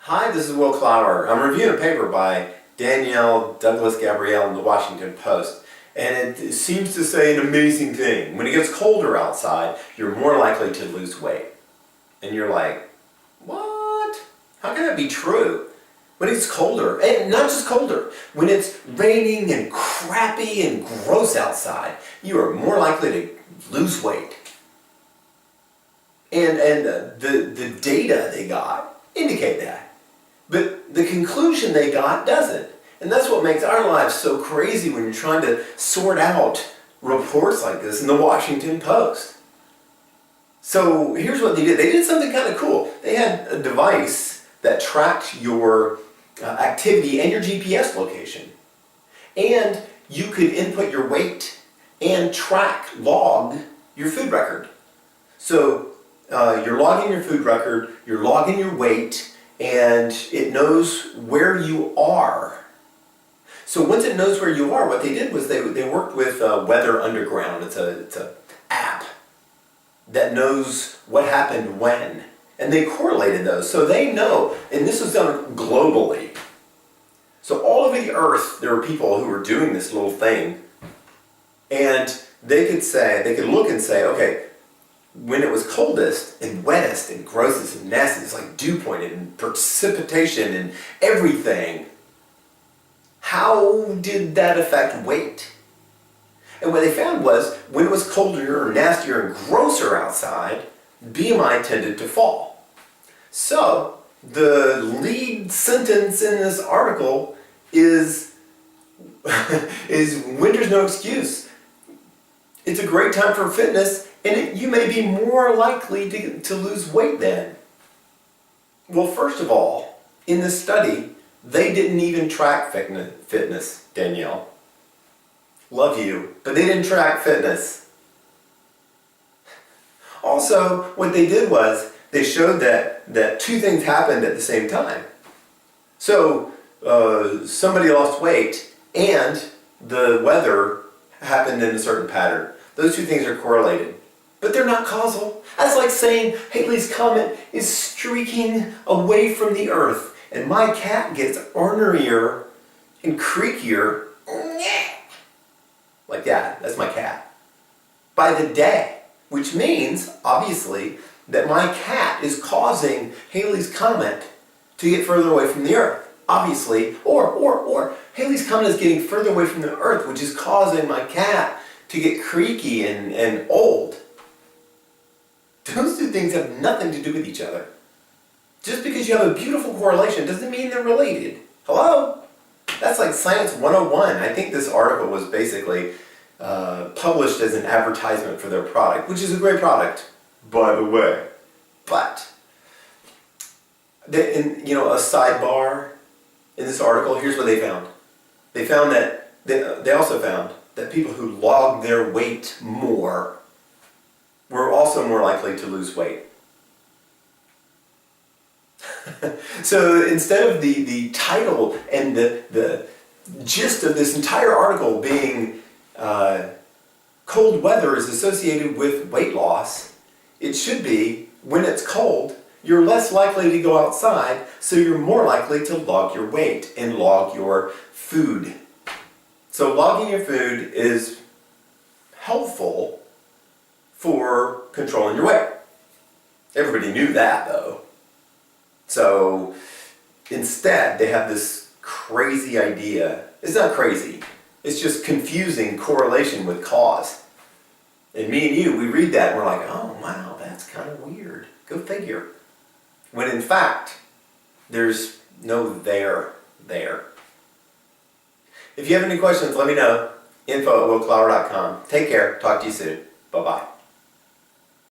Hi, this is Will Clower. I'm reviewing a paper by Danielle Douglas Gabrielle in the Washington Post. And it seems to say an amazing thing. When it gets colder outside, you're more likely to lose weight. And you're like, what? How can that be true? When it's colder, and not just colder, when it's raining and crappy and gross outside, you are more likely to lose weight. And the data they got indicate that. But the conclusion they got doesn't. And that's what makes our lives so crazy when you're trying to sort out reports like this in the Washington Post. So here's what they did. They did something kind of cool. They had a device that tracked your activity and your GPS location. And you could input your weight and log your food record. So you're logging your food record, you're logging your weight, and it knows where you are. So once it knows where you are, what they did was they worked with Weather Underground. It's a app that knows what happened when. And they correlated those. So they know, and this was done globally. So all over the earth, there were people who were doing this little thing. And they could look and say, okay, when it was coldest and wettest and grossest and nastiest, like dew point and precipitation and everything, how did that affect weight? And what they found was when it was colder or nastier and grosser outside, BMI tended to fall. So the lead sentence in this article is winter's no excuse. It's a great time for fitness, and you may be more likely to lose weight then. Well, first of all, in this study, they didn't even track fitness, Danielle. Love you, but they didn't track fitness. Also, what they did was they showed that two things happened at the same time. So somebody lost weight and the weather happened in a certain pattern. Those two things are correlated, but they're not causal. That's like saying Halley's Comet is streaking away from the Earth and my cat gets ornerier and creakier like that. That's my cat. By the day, which means, obviously, that my cat is causing Halley's Comet to get further away from the Earth. Obviously, or Halley's Comet is getting further away from the Earth, which is causing my cat to get creaky and old. Those two things have nothing to do with each other. Just because you have a beautiful correlation doesn't mean they're related. Hello? That's like Science 101. I think this article was basically published as an advertisement for their product, which is a great product, by the way. But, a sidebar in this article, here's what they found. They found that, they also found that people who logged their weight more were also more likely to lose weight. So instead of the title and the gist of this entire article being cold weather is associated with weight loss, it should be when it's cold, you're less likely to go outside, so you're more likely to log your weight and log your food. So logging your food is helpful for controlling your weight. Everybody knew that though. So instead they have this crazy idea. It's not crazy. It's just confusing correlation with cause. And me and you, we read that and we're like, oh wow, that's kind of weird. Go figure. When in fact, there's no there. If you have any questions, let me know. info@willclower.com. Take care. Talk to you soon. Bye-bye.